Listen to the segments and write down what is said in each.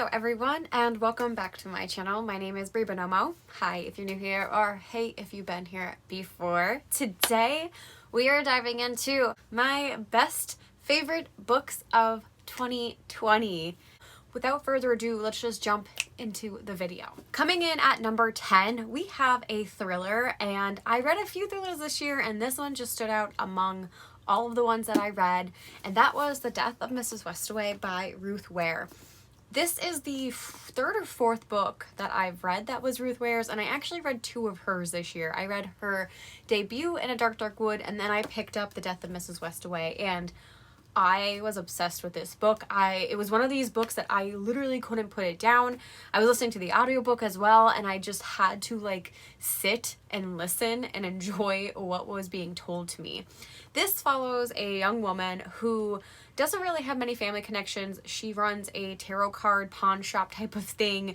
Hello everyone and welcome back to my channel. My name is Bree Buonomo. Hi if you're new here, or hey if you've been here before. Today we are diving into my best favorite books of 2020. Without further ado, let's just jump into the video. Coming in at number 10, we have a thriller, and I read a few thrillers this year and this one just stood out among all of the ones that I read, and that was The Death of Mrs. Westaway by Ruth Ware. This is the third or fourth book that I've read that was Ruth Ware's, and I actually read two of hers this year. I read her debut in A Dark, Dark Wood, and then I picked up The Death of Mrs. Westaway, and I was obsessed with this book. It was one of these books that I literally couldn't put it down. I was listening to the audiobook as well, and I just had to like sit and listen and enjoy what was being told to me. This follows a young woman who doesn't really have many family connections. She runs a tarot card pawn shop type of thing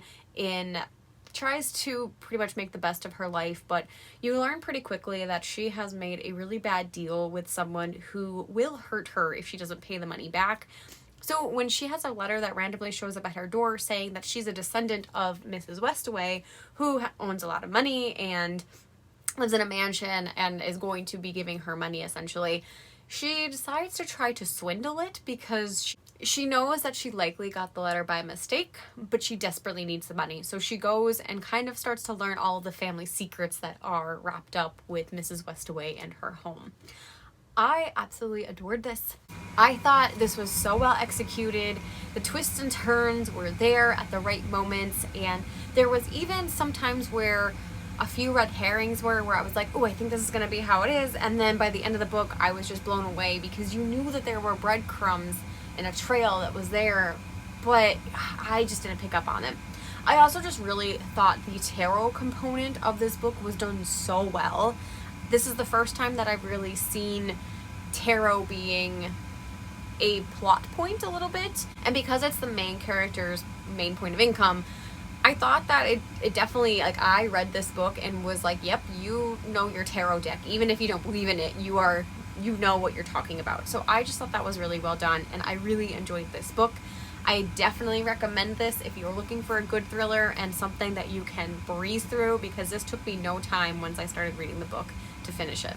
tries to pretty much make the best of her life, but you learn pretty quickly that she has made a really bad deal with someone who will hurt her if she doesn't pay the money back. So when she has a letter that randomly shows up at her door saying that she's a descendant of Mrs. Westaway, who owns a lot of money and lives in a mansion and is going to be giving her money essentially, she decides to try to swindle it because she knows that she likely got the letter by mistake, but she desperately needs the money. So she goes and kind of starts to learn all of the family secrets that are wrapped up with Mrs. Westaway and her home. I absolutely adored this. I thought this was so well executed. The twists and turns were there at the right moments, and there was even some times where a few red herrings were where I was like, oh, I think this is going to be how it is. And then by the end of the book, I was just blown away because you knew that there were breadcrumbs and a trail that was there, but I just didn't pick up on it. I also just really thought the tarot component of this book was done so well. This is the first time that I've really seen tarot being a plot point a little bit, and because it's the main character's main point of income, I thought that it definitely, like, I read this book and was like, yep, you know your tarot deck. Even if you don't believe in it, you know what you're talking about. So I just thought that was really well done, and I really enjoyed this book. I definitely recommend this if you're looking for a good thriller and something that you can breeze through, because this took me no time once I started reading the book to finish it.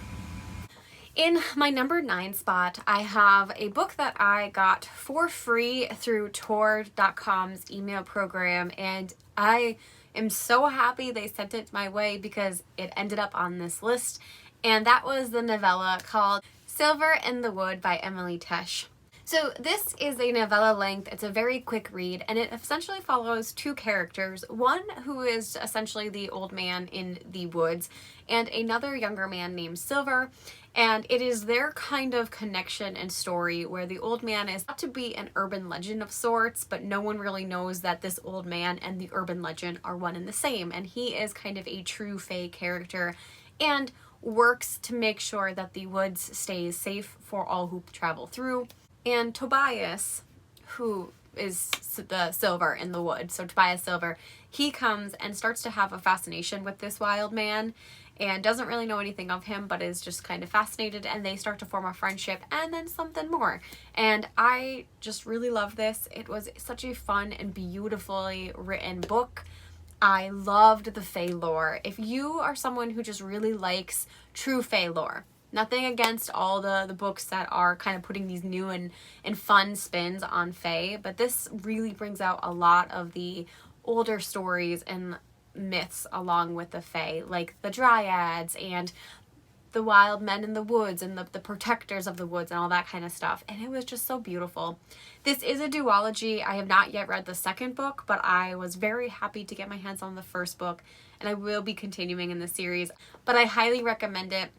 In my number 9 spot, I have a book that I got for free through Tor.com's email program, and I am so happy they sent it my way because it ended up on this list, and that was the novella called Silver in the Wood by Emily Tesh. So this is a novella length. It's a very quick read, and it essentially follows two characters, one who is essentially the old man in the woods and another younger man named Silver, and it is their kind of connection and story where the old man is thought to be an urban legend of sorts, but no one really knows that this old man and the urban legend are one and the same, and he is kind of a true fae character and works to make sure that the woods stays safe for all who travel through. And Tobias, who is the Silver in the wood, so Tobias Silver, he comes and starts to have a fascination with this wild man and doesn't really know anything of him, but is just kind of fascinated, and they start to form a friendship and then something more. And I just really love this. It was such a fun and beautifully written book. I loved the fae lore. If you are someone who just really likes true fae lore, nothing against all the books that are kind of putting these new and fun spins on fae, but this really brings out a lot of the older stories and myths along with the fae, like the dryads and the wild men in the woods and the protectors of the woods and all that kind of stuff, and it was just so beautiful. This is a duology. I have not yet read the second book, but I was very happy to get my hands on the first book, and I will be continuing in the series, but I highly recommend it.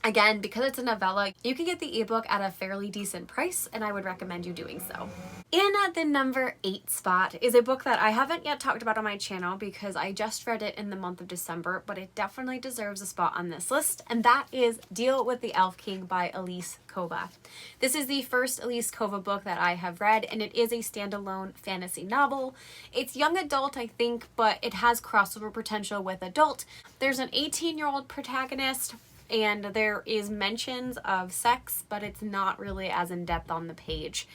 Again, because it's a novella, you can get the ebook at a fairly decent price, and I would recommend you doing so. In at the number 8 spot is a book that I haven't yet talked about on my channel because I just read it in the month of December, but it definitely deserves a spot on this list, and that is Deal with the Elf King by Elise Kova. This is the first Elise Kova book that I have read, and it is a standalone fantasy novel. It's young adult, I think, but it has crossover potential with adult. There's an 18-year-old protagonist, and there is mentions of sex, but it's not really as in-depth on the page.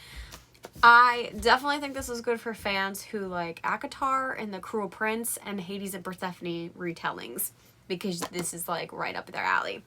I definitely think this is good for fans who like ACOTAR and The Cruel Prince and Hades and Persephone retellings, because this is like right up their alley.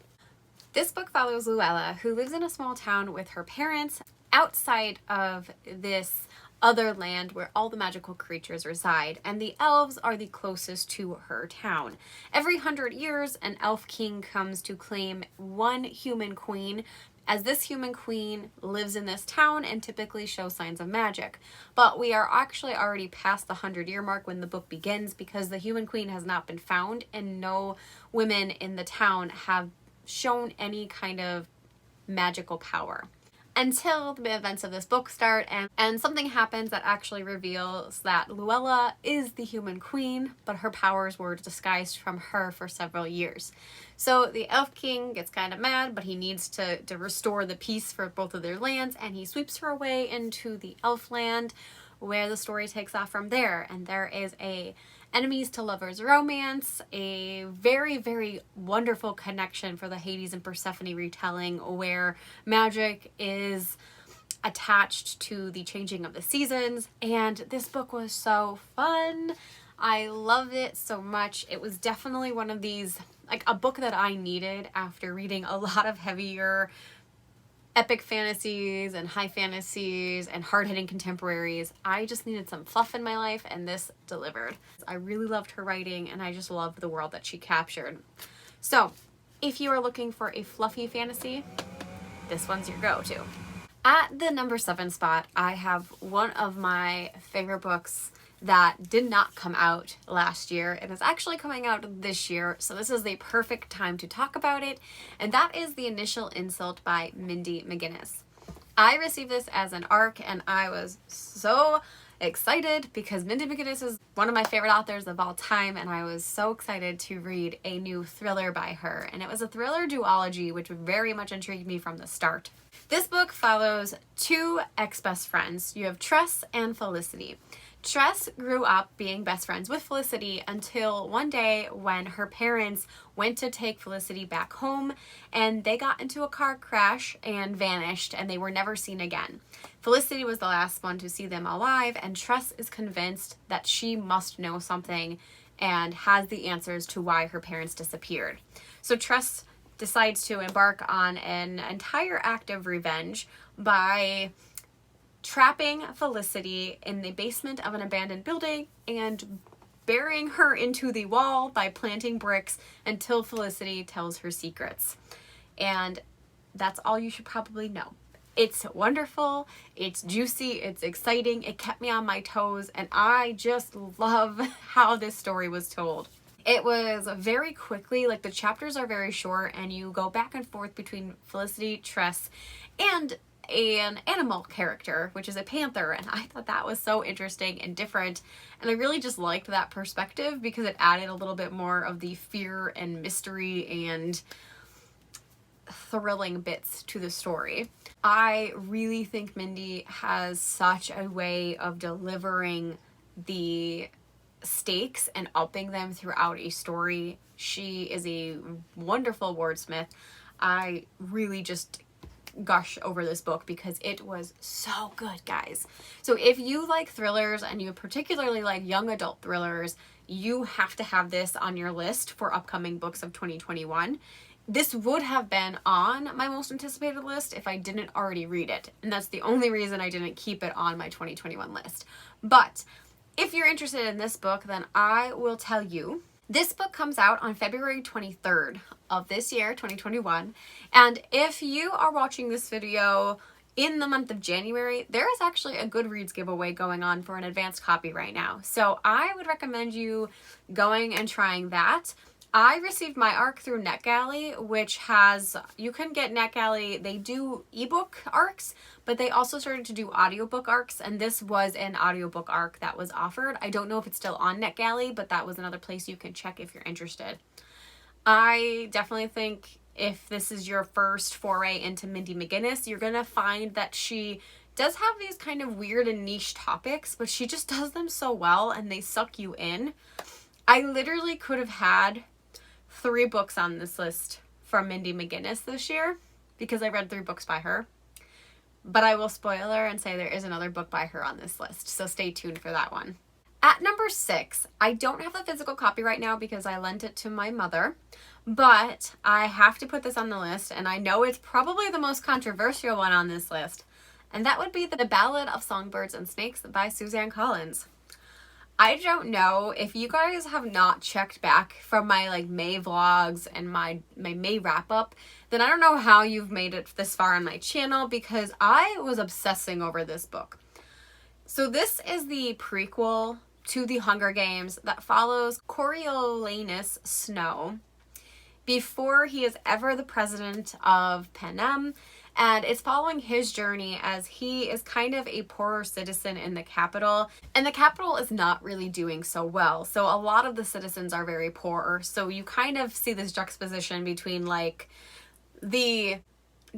This book follows Luella, who lives in a small town with her parents outside of this other land where all the magical creatures reside, and the elves are the closest to her town. Every 100 years, an elf king comes to claim one human queen, as this human queen lives in this town and typically shows signs of magic. But we are actually already past the 100-year mark when the book begins, because the human queen has not been found and no women in the town have shown any kind of magical power until the events of this book start, and something happens that actually reveals that Luella is the human queen, but her powers were disguised from her for several years. So the elf king gets kind of mad, but he needs to restore the peace for both of their lands, and he sweeps her away into the elf land, where the story takes off from there. And there is a enemies to lovers romance, a very, very wonderful connection for the Hades and Persephone retelling, where magic is attached to the changing of the seasons. And this book was so fun. I loved it so much. It was definitely one of these, like a book that I needed after reading a lot of heavier epic fantasies and high fantasies and hard-hitting contemporaries. I just needed some fluff in my life, and this delivered. I really loved her writing, and I just loved the world that she captured. So if you are looking for a fluffy fantasy, this one's your go-to. At the number 7 spot, I have one of my favorite books that did not come out last year. It is actually coming out this year, so this is the perfect time to talk about it, and that is The Initial Insult by Mindy McGinnis. I received this as an ARC, and I was so excited because Mindy McGinnis is one of my favorite authors of all time, and I was so excited to read a new thriller by her, and it was a thriller duology, which very much intrigued me from the start. This book follows two ex-best friends. You have Tress and Felicity. Tress grew up being best friends with Felicity until one day when her parents went to take Felicity back home, and they got into a car crash and vanished, and they were never seen again. Felicity was the last one to see them alive, and Tress is convinced that she must know something and has the answers to why her parents disappeared. So Tress decides to embark on an entire act of revenge by trapping Felicity in the basement of an abandoned building and burying her into the wall by planting bricks until Felicity tells her secrets. And that's all you should probably know. It's wonderful, it's juicy, it's exciting, it kept me on my toes, and I just love how this story was told. It was very quickly, like the chapters are very short, and you go back and forth between Felicity, Tress, and an animal character, which is a panther, and I thought that was so interesting and different, and I really just liked that perspective because it added a little bit more of the fear and mystery and thrilling bits to the story. I really think Mindy has such a way of delivering the stakes and upping them throughout a story. She is a wonderful wordsmith. I really just gush over this book because it was so good, guys. So if you like thrillers and you particularly like young adult thrillers, you have to have this on your list for upcoming books of 2021. This would have been on my most anticipated list if I didn't already read it, and that's the only reason I didn't keep it on my 2021 list. But if you're interested in this book, then I will tell you. This book comes out on February 23rd of this year, 2021, and if you are watching this video in the month of January, there is actually a Goodreads giveaway going on for an advanced copy right now. So I would recommend you going and trying that. I received my ARC through NetGalley, which has, you can get NetGalley, they do ebook ARCs, but they also started to do audiobook ARCs, and this was an audiobook ARC that was offered. I don't know if it's still on NetGalley, but that was another place you can check if you're interested. I definitely think if this is your first foray into Mindy McGinnis, you're going to find that she does have these kind of weird and niche topics, but she just does them so well, and they suck you in. I literally could have had 3 books on this list from Mindy McGinnis this year because I read 3 books by her. but I will spoil her and say there is another book by her on this list, so stay tuned for that one. At number 6, I don't have the physical copy right now because I lent it to my mother, but I have to put this on the list, and I know it's probably the most controversial one on this list, and that would be The Ballad of Songbirds and Snakes by Suzanne Collins. I don't know if you guys have not checked back from my like May vlogs and my May wrap up, then I don't know how you've made it this far on my channel, because I was obsessing over this book. So this is the prequel to the Hunger Games that follows Coriolanus Snow before he is ever the president of Panem, and it's following his journey as he is kind of a poorer citizen in the capital, and the capital is not really doing so well. So a lot of the citizens are very poor. So you kind of see this juxtaposition between like the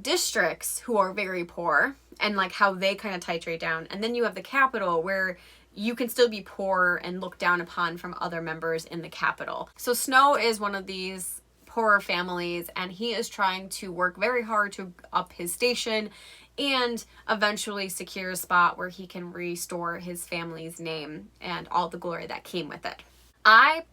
districts who are very poor and like how they kind of titrate down, and then you have the capital where you can still be poor and looked down upon from other members in the capital. So Snow is one of these poorer families, and he is trying to work very hard to up his station and eventually secure a spot where he can restore his family's name and all the glory that came with it. I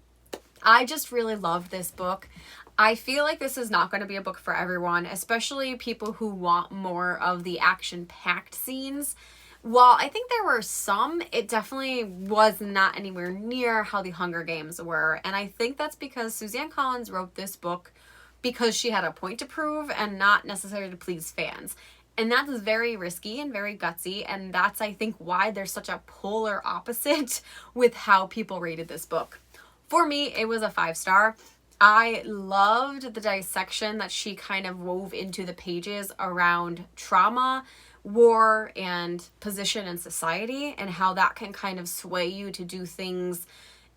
just really love this book. I feel like this is not going to be a book for everyone, especially people who want more of the action-packed scenes. While I think there were some, it definitely was not anywhere near how the Hunger Games were. And I think that's because Suzanne Collins wrote this book because she had a point to prove and not necessarily to please fans. And that's very risky and very gutsy. And that's, I think, why there's such a polar opposite with how people rated this book. For me, it was a 5-star. I loved the dissection that she kind of wove into the pages around trauma, war, and position in society, and how that can kind of sway you to do things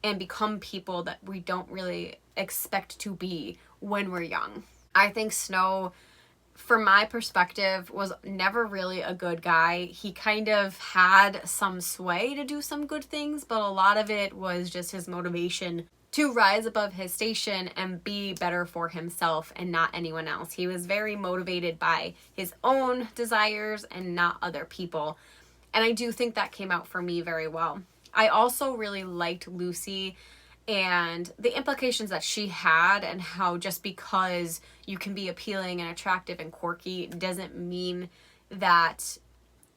and become people that we don't really expect to be when we're young. I think Snow, from my perspective, was never really a good guy. He kind of had some sway to do some good things, but a lot of it was just his motivation to rise above his station and be better for himself and not anyone else. He was very motivated by his own desires and not other people. And I do think that came out for me very well. I also really liked Lucy and the implications that she had, and how just because you can be appealing and attractive and quirky doesn't mean that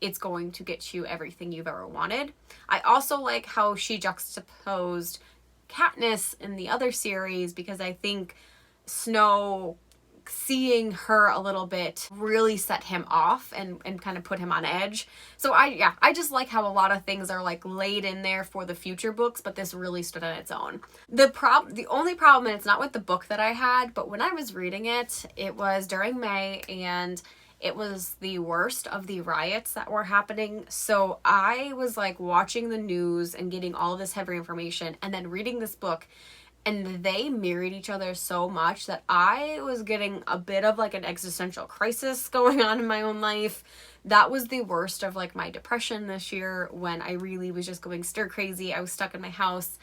it's going to get you everything you've ever wanted. I also like how she juxtaposed Katniss in the other series, because I think Snow, seeing her a little bit, really set him off and kind of put him on edge. So I just like how a lot of things are like laid in there for the future books, but this really stood on its own. The only problem, and it's not with the book that I had, but when I was reading it, it was during May, and it was the worst of the riots that were happening. So I was like watching the news and getting all this heavy information and then reading this book, and they mirrored each other so much that I was getting a bit of like an existential crisis going on in my own life. That was the worst of like my depression this year, when I really was just going stir crazy. I was stuck in my house.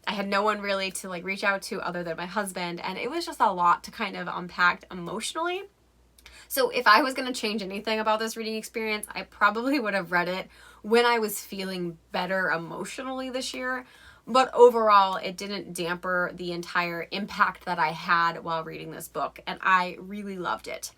I had no one really to like reach out to other than my husband, and it was just a lot to kind of unpack emotionally. So if I was going to change anything about this reading experience, I probably would have read it when I was feeling better emotionally this year. But overall, it didn't damper the entire impact that I had while reading this book, and I really loved it.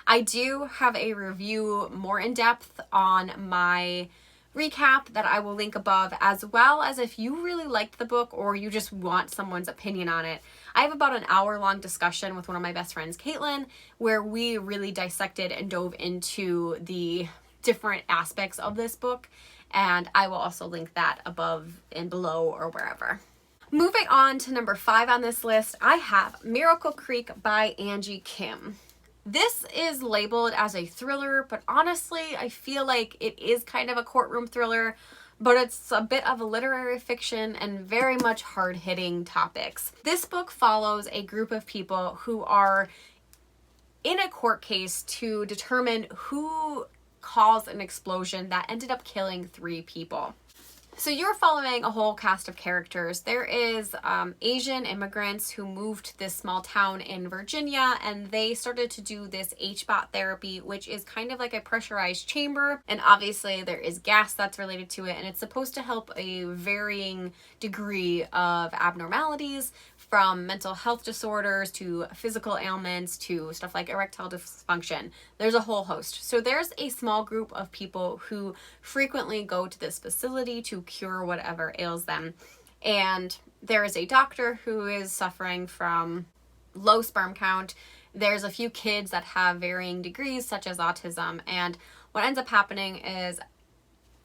I do have a review more in depth on my recap that I will link above, as well as if you really liked the book or you just want someone's opinion on it. I have about an hour-long discussion with one of my best friends, Caitlin, where we really dissected and dove into the different aspects of this book, and I will also link that above and below or wherever. Moving on to number 5 on this list, I have Miracle Creek by Angie Kim. This is labeled as a thriller, but honestly, I feel like it is kind of a courtroom thriller, but it's a bit of a literary fiction and very much hard-hitting topics. This book follows a group of people who are in a court case to determine who caused an explosion that ended up killing 3 people. So you're following a whole cast of characters. There is Asian immigrants who moved to this small town in Virginia, and they started to do this HBOT therapy, which is kind of like a pressurized chamber. And obviously there is gas that's related to it, and it's supposed to help a varying degree of abnormalities, from mental health disorders to physical ailments to stuff like erectile dysfunction. There's a whole host. So there's a small group of people who frequently go to this facility to cure whatever ails them. And there is a doctor who is suffering from low sperm count. There's a few kids that have varying degrees, such as autism. And what ends up happening is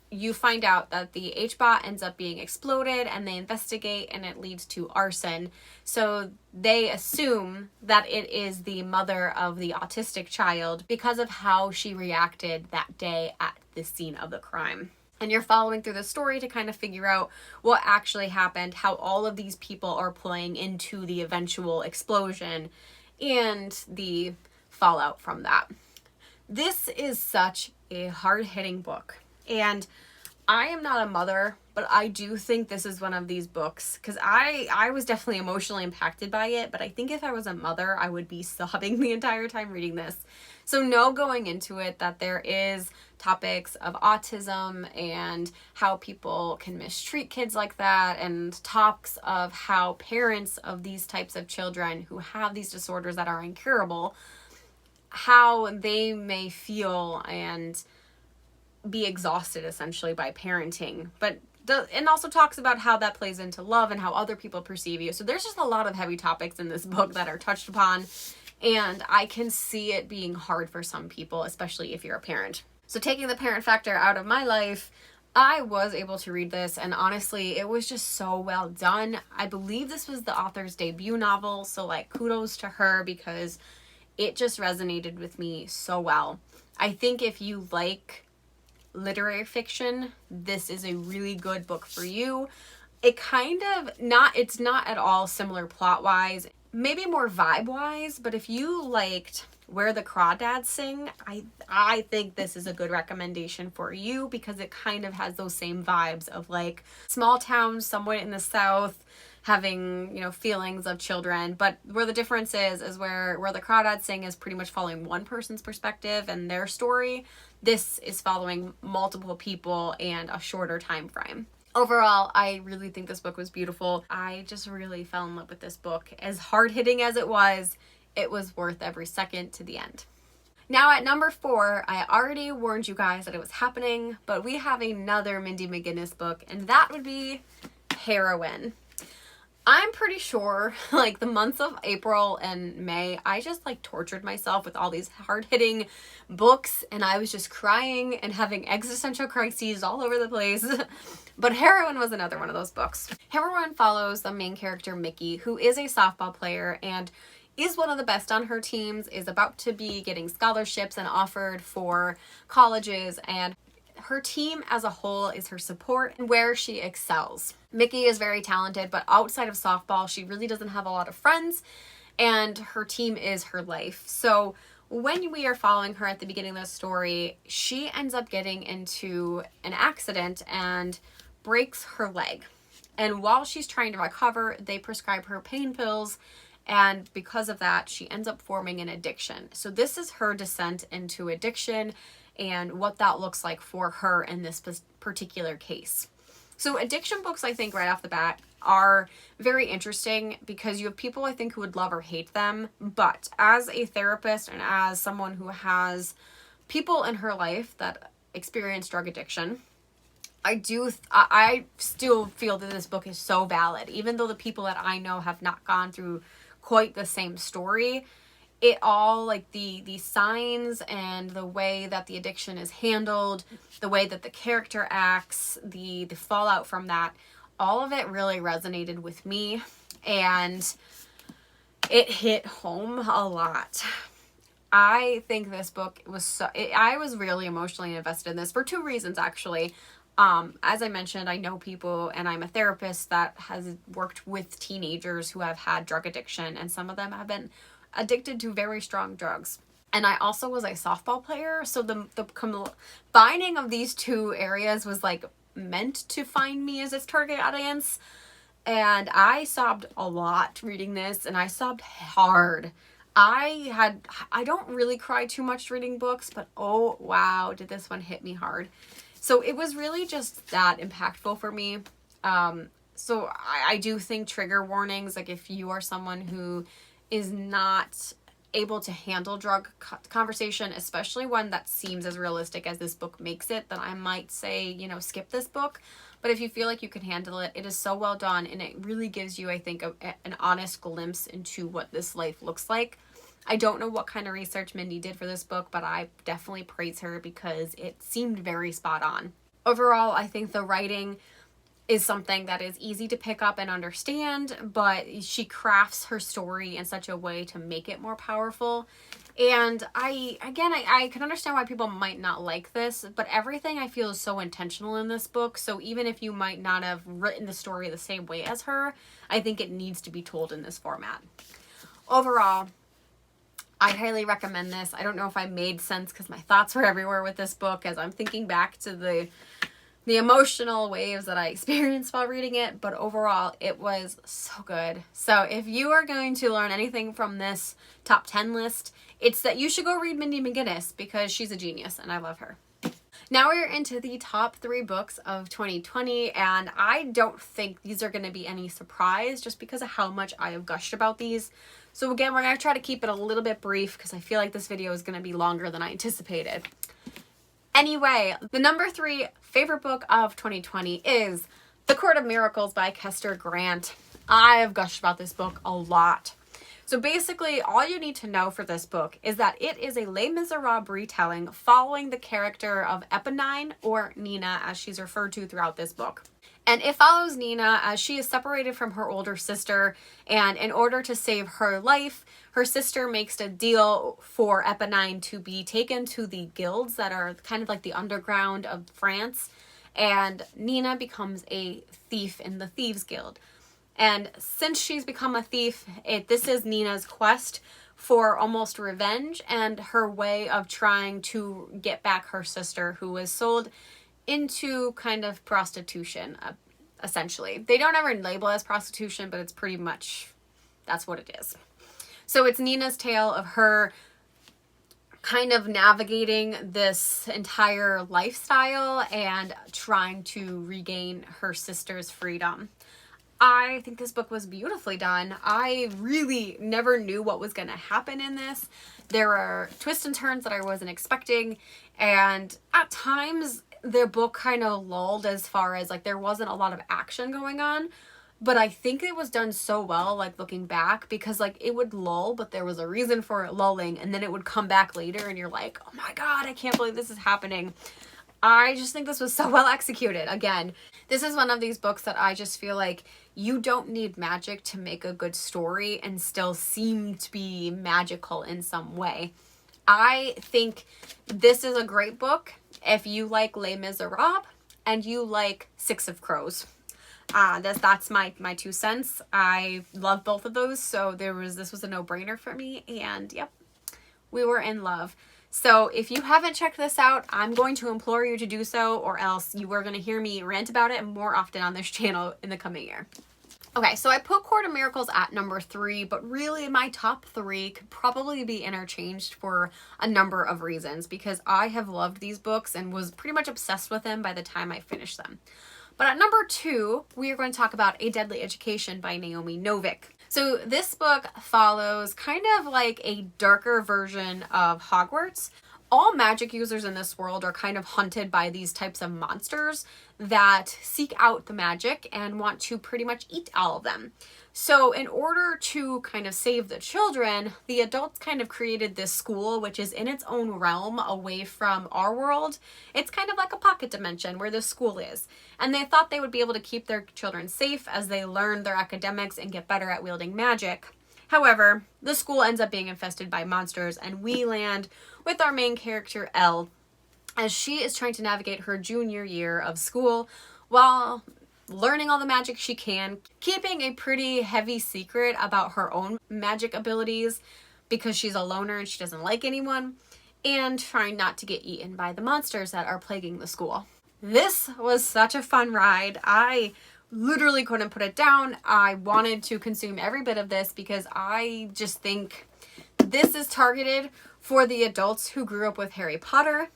you find out that the HBOT ends up being exploded, and they investigate, and it leads to arson. So they assume that it is the mother of the autistic child because of how she reacted that day at the scene of the crime. And you're following through the story to kind of figure out what actually happened, how all of these people are playing into the eventual explosion and the fallout from that. This is such a hard-hitting book. And I am not a mother, but I do think this is one of these books, because I was definitely emotionally impacted by it, but I think if I was a mother, I would be sobbing the entire time reading this. So know going into it that there is topics of autism and how people can mistreat kids like that, and talks of how parents of these types of children who have these disorders that are incurable, how they may feel and be exhausted essentially by parenting, and also talks about how that plays into love and how other people perceive you. So there's just a lot of heavy topics in this book that are touched upon, and I can see it being hard for some people, especially if you're a parent. So taking the parent factor out of my life, I was able to read this, and honestly, it was just so well done. I believe this was the author's debut novel, so like kudos to her, because it just resonated with me so well. I think if you like literary fiction, this is a really good book for you. It's not at all similar plot wise, maybe more vibe wise, but if you liked Where the Crawdads Sing, I think this is a good recommendation for you, because it kind of has those same vibes of like small towns somewhere in the South having, feelings of children. But where the difference is where the Crawdads Sing is pretty much following one person's perspective and their story. This is following multiple people and a shorter time frame. Overall, I really think this book was beautiful. I just really fell in love with this book. As hard-hitting as it was worth every second to the end. Now at number 4, I already warned you guys that it was happening, but we have another Mindy McGinnis book, and that would be Heroine. I'm pretty sure, like, the months of April and May, I just, tortured myself with all these hard-hitting books, and I was just crying and having existential crises all over the place. But Heroine was another one of those books. Heroine follows the main character, Mickey, who is a softball player and is one of the best on her teams, is about to be getting scholarships and offered for colleges, and her team as a whole is her support and where she excels. Mickey is very talented, but outside of softball, she really doesn't have a lot of friends, and her team is her life. So when we are following her at the beginning of the story, she ends up getting into an accident and breaks her leg. And while she's trying to recover, they prescribe her pain pills, and because of that, she ends up forming an addiction. So this is her descent into addiction and what that looks like for her in this particular case. So addiction books, I think right off the bat, are very interesting because you have people I think who would love or hate them. But as a therapist and as someone who has people in her life that experience drug addiction, I still feel that this book is so valid. Even though the people that I know have not gone through quite the same story, it all, the signs and the way that the addiction is handled, the way that the character acts, the fallout from that, all of it really resonated with me, and it hit home a lot. I think this book was I was really emotionally invested in this for 2 reasons, actually. As I mentioned, I know people, and I'm a therapist that has worked with teenagers who have had drug addiction, and some of them have been addicted to very strong drugs. And I also was a softball player, so the combining of these 2 areas was meant to find me as its target audience. And I sobbed a lot reading this, and I sobbed hard. I don't really cry too much reading books, but oh wow, did this one hit me hard. So it was really just that impactful for me. So I do think trigger warnings, like if you are someone who is not able to handle drug conversation, especially one that seems as realistic as this book makes it, then I might say, you know, skip this book. But if you feel like you can handle it, it is so well done, and it really gives you, I think, an honest glimpse into what this life looks like. I don't know what kind of research Mindy did for this book, but I definitely praise her because it seemed very spot on. Overall, I think the writing is something that is easy to pick up and understand, but she crafts her story in such a way to make it more powerful. And I can understand why people might not like this, but everything I feel is so intentional in this book. So even if you might not have written the story the same way as her, I think it needs to be told in this format. Overall, I highly recommend this. I don't know if I made sense because my thoughts were everywhere with this book as I'm thinking back to the emotional waves that I experienced while reading it, but overall it was so good. So if you are going to learn anything from this top 10 list, it's that you should go read Mindy McGinnis because she's a genius and I love her. Now we're into the top 3 books of 2020, and I don't think these are going to be any surprise just because of how much I have gushed about these. So again, we're going to try to keep it a little bit brief because I feel like this video is going to be longer than I anticipated. Anyway, the number 3 favorite book of 2020 is The Court of Miracles by Kester Grant. I have gushed about this book a lot. So basically, all you need to know for this book is that it is a Les Miserables retelling following the character of Eponine, or Nina, as she's referred to throughout this book. And it follows Nina as she is separated from her older sister, and in order to save her life, her sister makes a deal for Eponine to be taken to the guilds that are kind of like the underground of France, and Nina becomes a thief in the Thieves Guild. And since she's become a thief, this is Nina's quest for almost revenge and her way of trying to get back her sister who was sold into kind of prostitution, essentially. They don't ever label it as prostitution, but it's pretty much, that's what it is. So it's Nina's tale of her kind of navigating this entire lifestyle and trying to regain her sister's freedom. I think this book was beautifully done. I really never knew what was going to happen in this. There were twists and turns that I wasn't expecting, and at times the book kind of lulled as far as like there wasn't a lot of action going on, but I think it was done so well, like looking back, because like it would lull, but there was a reason for it lulling, and then it would come back later and you're like, oh my god, I can't believe this is happening. I just think this was so well executed. Again, this is one of these books that I just feel like you don't need magic to make a good story and still seem to be magical in some way. I think this is a great book if you like Les Miserables and you like Six of Crows. That's my 2 cents. I love both of those, so this was a no-brainer for me, and yep, we were in love. So if you haven't checked this out, I'm going to implore you to do so, or else you are going to hear me rant about it more often on this channel in the coming year. Okay, so I put Court of Miracles at number 3, but really my top 3 could probably be interchanged for a number of reasons because I have loved these books and was pretty much obsessed with them by the time I finished them. But at number 2, we are going to talk about A Deadly Education by Naomi Novik. So this book follows kind of like a darker version of Hogwarts. All magic users in this world are kind of hunted by these types of monsters that seek out the magic and want to pretty much eat all of them. So in order to kind of save the children, the adults kind of created this school, which is in its own realm away from our world. It's kind of like a pocket dimension where this school is. And they thought they would be able to keep their children safe as they learn their academics and get better at wielding magic. However, the school ends up being infested by monsters, and we land with our main character, Elle, as she is trying to navigate her junior year of school while learning all the magic she can, keeping a pretty heavy secret about her own magic abilities because she's a loner and she doesn't like anyone, and trying not to get eaten by the monsters that are plaguing the school. This was such a fun ride. I literally couldn't put it down. I wanted to consume every bit of this because I just think this is targeted for the adults who grew up with Harry Potter,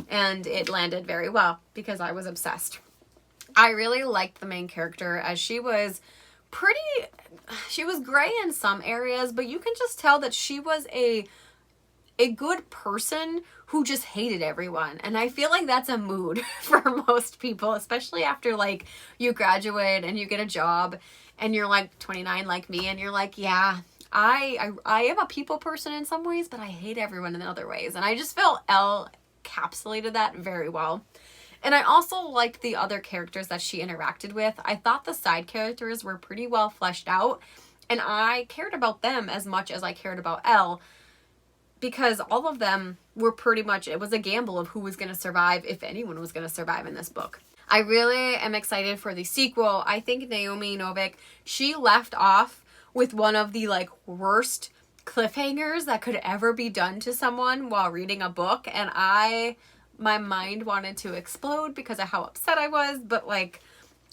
and it landed very well because I was obsessed. I really liked the main character, as she was gray in some areas, but you can just tell that she was a good person who just hated everyone. And I feel like that's a mood for most people, especially after like you graduate and you get a job and you're like 29 like me, and you're like, yeah, I am a people person in some ways, but I hate everyone in other ways. And I just felt Elle encapsulated that very well. And I also liked the other characters that she interacted with. I thought the side characters were pretty well fleshed out, and I cared about them as much as I cared about Elle, because all of them were pretty much, it was a gamble of who was going to survive, if anyone was going to survive in this book. I really am excited for the sequel. I think Naomi Novik, she left off with one of the like worst cliffhangers that could ever be done to someone while reading a book, and my mind wanted to explode because of how upset I was, but like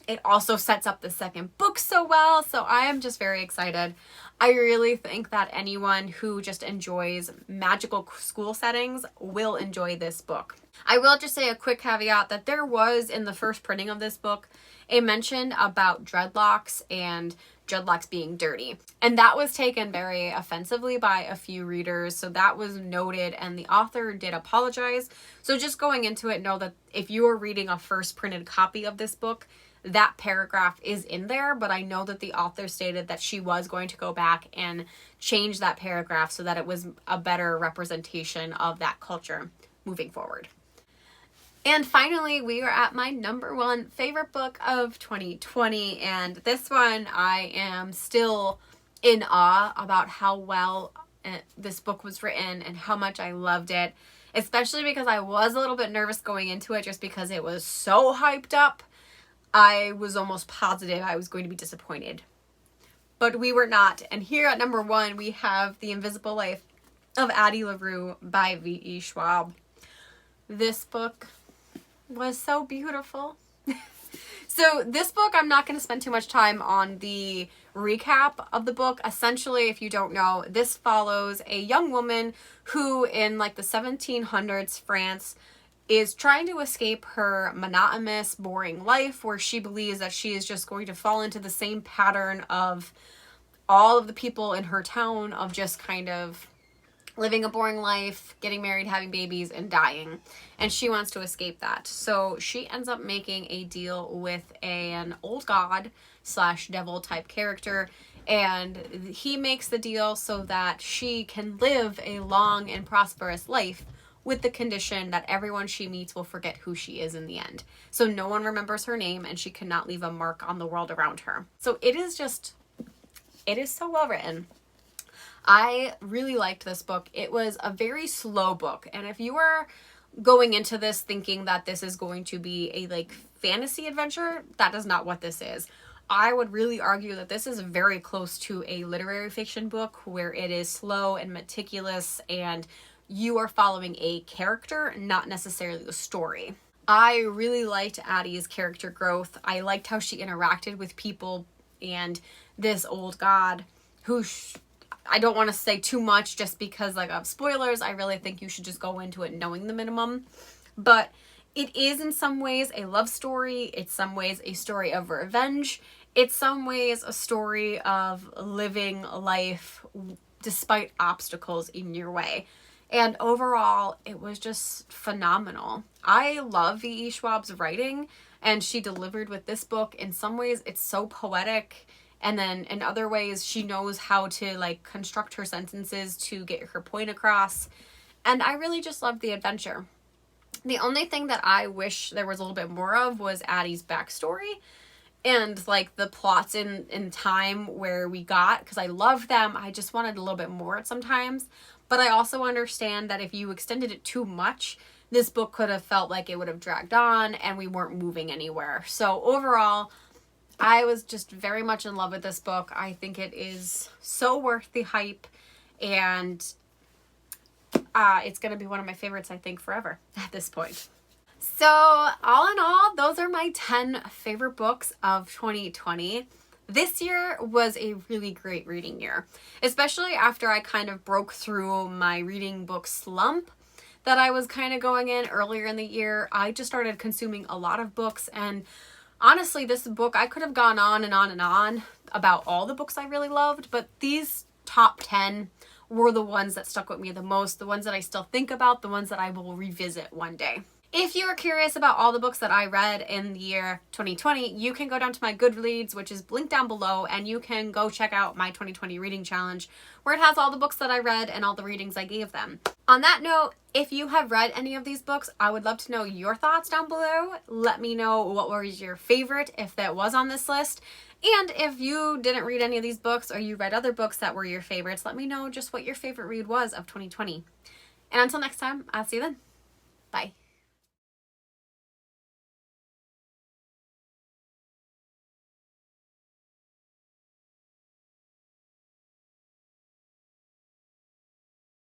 it also sets up the second book so well, so I am just very excited. I really think that anyone who just enjoys magical school settings will enjoy this book. I will just say a quick caveat that there was, in the first printing of this book, a mention about dreadlocks and dreadlocks being dirty. And that was taken very offensively by a few readers, so that was noted, and the author did apologize. So just going into it, know that if you are reading a first printed copy of this book, that paragraph is in there, but I know that the author stated that she was going to go back and change that paragraph so that it was a better representation of that culture moving forward. And finally, we are at my number one favorite book of 2020, and this one I am still in awe about how well this book was written and how much I loved it, especially because I was a little bit nervous going into it just because it was so hyped up. I was almost positive I was going to be disappointed. But we were not. And here at number one, we have The Invisible Life of Addie LaRue by V.E. Schwab. This book was so beautiful. So this book, I'm not going to spend too much time on the recap of the book. Essentially, if you don't know, this follows a young woman who in like the 1700s France is trying to escape her monotonous, boring life, where she believes that she is just going to fall into the same pattern of all of the people in her town, of just kind of living a boring life, getting married, having babies, and dying. And she wants to escape that. So she ends up making a deal with an old god / devil type character, and he makes the deal so that she can live a long and prosperous life, with the condition that everyone she meets will forget who she is in the end. So no one remembers her name, and she cannot leave a mark on the world around her. So it is so well written. I really liked this book. It was a very slow book, and if you are going into this thinking that this is going to be a like fantasy adventure, that is not what this is. I would really argue that this is very close to a literary fiction book, where it is slow and meticulous, and you are following a character, not necessarily the story. I really liked Addie's character growth. I liked how she interacted with people and this old god who I don't want to say too much just because like of spoilers. I really think you should just go into it knowing the minimum. But it is in some ways a love story. It's some ways a story of revenge. It's some ways a story of living life despite obstacles in your way. And overall, it was just phenomenal. I love V.E. Schwab's writing, and she delivered with this book. In some ways, it's so poetic, and then in other ways, she knows how to like construct her sentences to get her point across. And I really just loved the adventure. The only thing that I wish there was a little bit more of was Addie's backstory and like the plots in time where we got, because I love them. I just wanted a little bit more at sometimes. But I also understand that if you extended it too much, this book could have felt like it would have dragged on and we weren't moving anywhere. So overall, I was just very much in love with this book. I think it is so worth the hype, and it's going to be one of my favorites, I think, forever at this point. So all in all, those are my 10 favorite books of 2020. This year was a really great reading year, especially after I kind of broke through my reading book slump that I was kind of going in earlier in the year. I just started consuming a lot of books, and honestly, this book, I could have gone on and on and on about all the books I really loved, but these top 10 were the ones that stuck with me the most, the ones that I still think about, the ones that I will revisit one day. If you are curious about all the books that I read in the year 2020, you can go down to my Goodreads, which is linked down below, and you can go check out my 2020 reading challenge, where it has all the books that I read and all the readings I gave them. On that note, if you have read any of these books, I would love to know your thoughts down below. Let me know what was your favorite, if that was on this list. And if you didn't read any of these books, or you read other books that were your favorites, let me know just what your favorite read was of 2020. And until next time, I'll see you then. Bye.